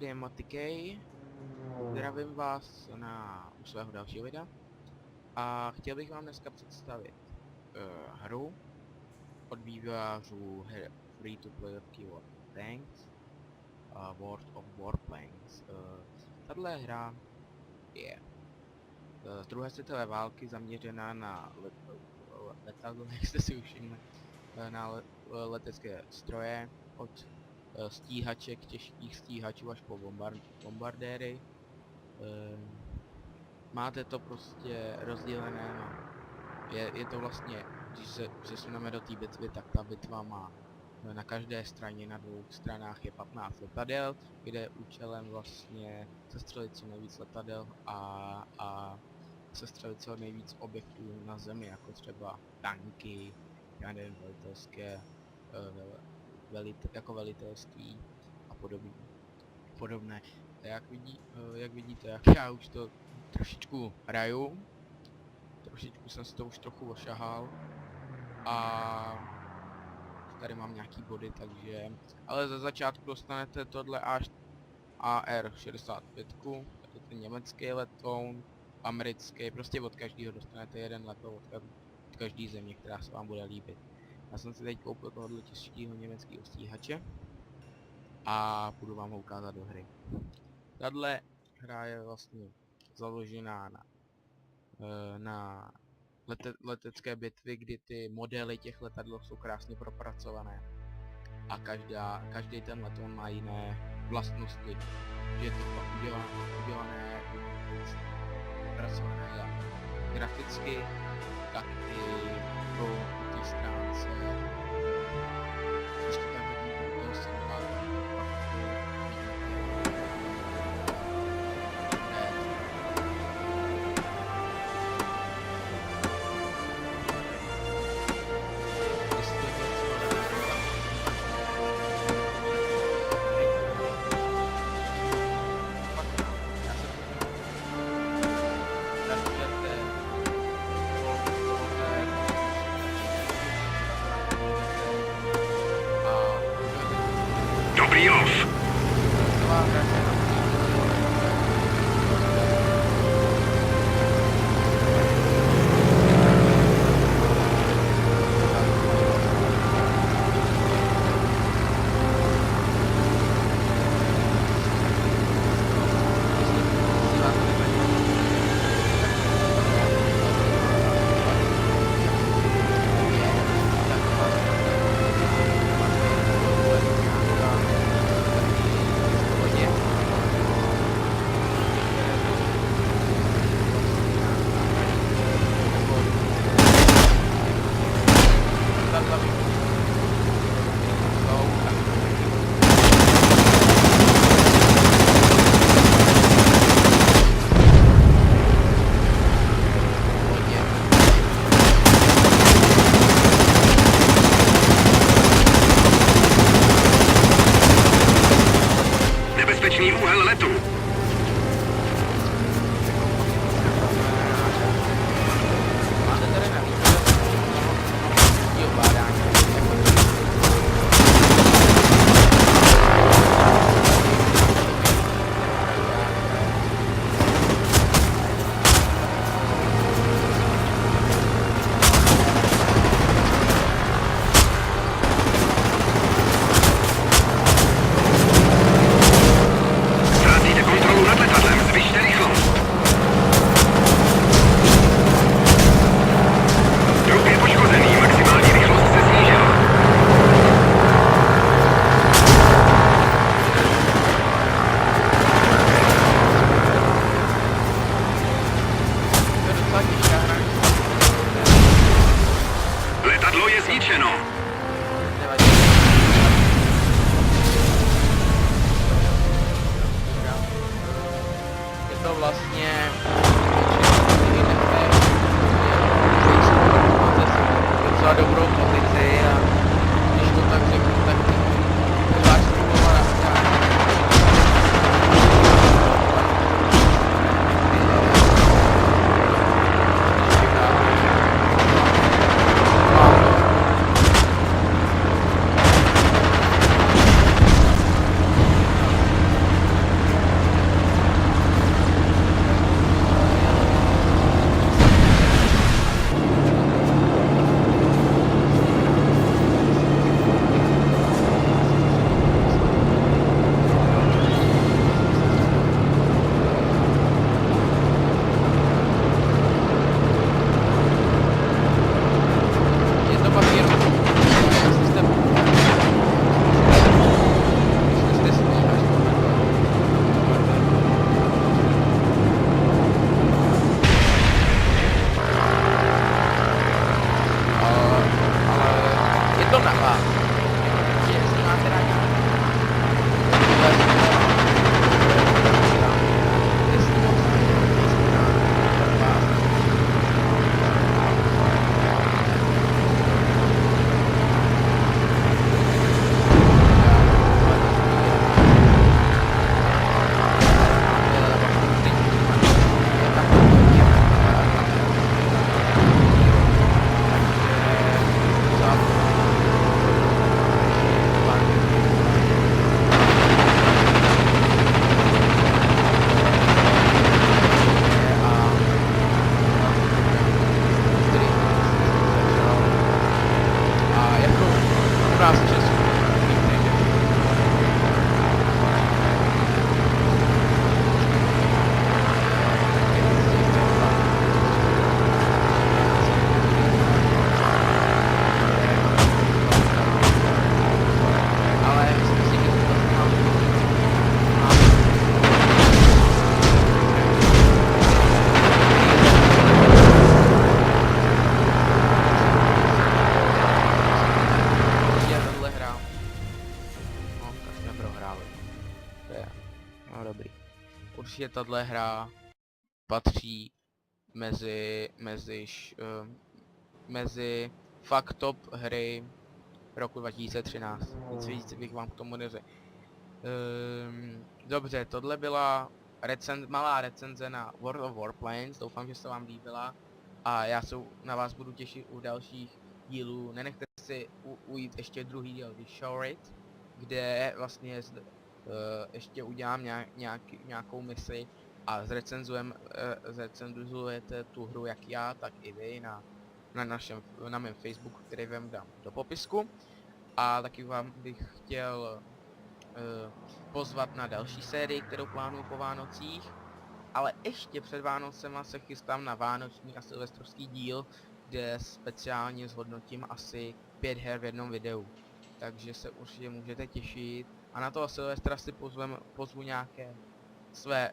tady je Motikej. Zdravím vás u svého dalšího videa. A chtěl bych vám dneska představit hru od vývojářů her free-to-play World of Tanks, World of Warplanes. Tato hra je z druhé světové války zaměřená na letadlo, jak jste si všimli, na letecké stroje, od stíhaček, těžkých stíhačů až po bombardéry. Máte to prostě rozdělené, je to vlastně, když se přesuneme do té bitvy, tak ta bitva má na každé straně, na dvou stranách je 15 letadel, kde účelem vlastně sestřelit co nejvíc letadel a sestřelit co nejvíc objektů na zemi, jako třeba tanky, já nevím, velitelské, jako velitelství a podobné. Jak vidíte, jak já už to trošičku hraju, trošičku jsem si to už trochu ošahal a tady mám nějaký body, takže, ale za začátku dostanete tohle až AR-65, to je ten německý letoun, americký, prostě od každého dostanete jeden letoun od každé země, která se vám bude líbit. Já jsem si teď koupil tohoto těžkého německého stíhače a budu vám ho ukázat do hry. Tahle hra je vlastně založená na letecké bitvy, kdy ty modely těch letadel jsou krásně propracované a každý ten letoun má jiné vlastnosti, že je to pak udělané pracované jak graficky, tak i po té stránce. Když to tak vidíte, toho simulátора, vlastně docela dobrou pozici a když to tak řeknu, tak váš strubová určitě tahle hra patří mezi fakt top hry roku 2013. Nic víc bych vám k tomu neřekl. Dobře, tohle byla malá recenze na World of Warplanes, doufám, že se vám líbila a já se na vás budu těšit u dalších dílů. Nenechte si ujít ještě druhý díl The Show It, kde vlastně ještě udělám nějakou misi a zrecenzujete tu hru jak já, tak i vy na mém Facebooku, který vám dám do popisku. A taky vám bych chtěl pozvat na další sérii, kterou plánuju po Vánocích. Ale ještě před Vánocema se chystám na vánoční a silvestrovský díl, kde speciálně zhodnotím asi 5 her v jednom videu. Takže se určitě můžete těšit. A na toho Silvestra si pozvu nějaké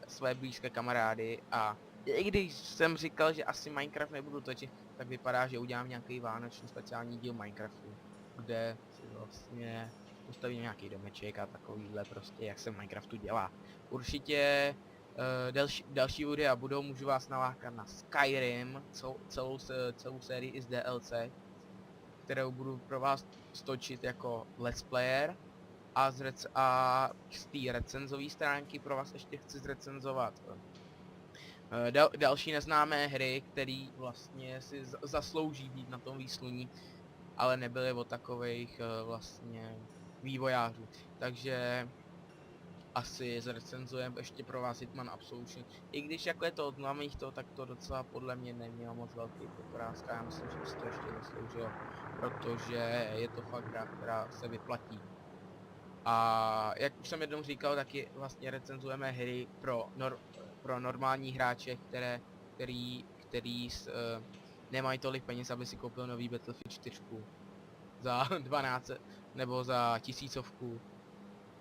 své blízké kamarády a i když jsem říkal, že asi Minecraft nebudu točit, tak vypadá, že udělám nějaký vánoční speciální díl Minecraftu, kde si vlastně ustavím nějaký domeček a takovýhle prostě, jak se v Minecraftu dělá. Určitě další videa budou, můžu vás nalákat na Skyrim, celou sérii i z DLC, kterou budu pro vás stočit jako let's player. A z té recenzové stránky pro vás ještě chci zrecenzovat další neznámé hry, které vlastně si zaslouží být na tom výsluní, ale nebyly od takových vlastně vývojářů. Takže asi zrecenzujeme ještě pro vás Hitman Absolution. I když jako je to od známých tak to docela podle mě nemělo moc velký popráska, já myslím, že by si to ještě zasloužilo, protože je to fakt hra, která se vyplatí. A jak už jsem jednou říkal, taky vlastně recenzujeme hry pro normální hráče, který nemají tolik peněz, aby si koupil nový Battlefield 4 za 12 nebo za 1000,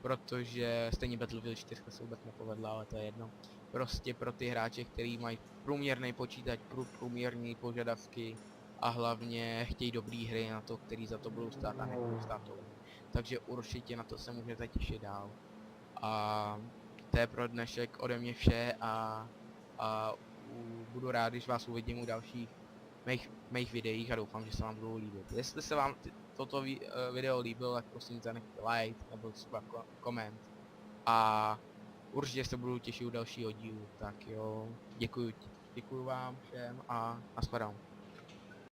protože stejně Battlefield 4 se vůbec nepovedla, ale to je jedno. Prostě pro ty hráče, kteří mají průměrný počítač, průměrné požadavky a hlavně chtějí dobrý hry na to, který za to budou stát a nebudou stát to. Takže určitě na to se můžete těšit dál. A to je pro dnešek ode mě vše a budu rád, když vás uvidím u dalších mých videích a doufám, že se vám budou líbit. Jestli se vám toto video líbilo, tak prosím zanechte like nebo třeba koment. A určitě se budu těšit u dalšího dílu. Tak jo, děkuji vám všem a nashledanou.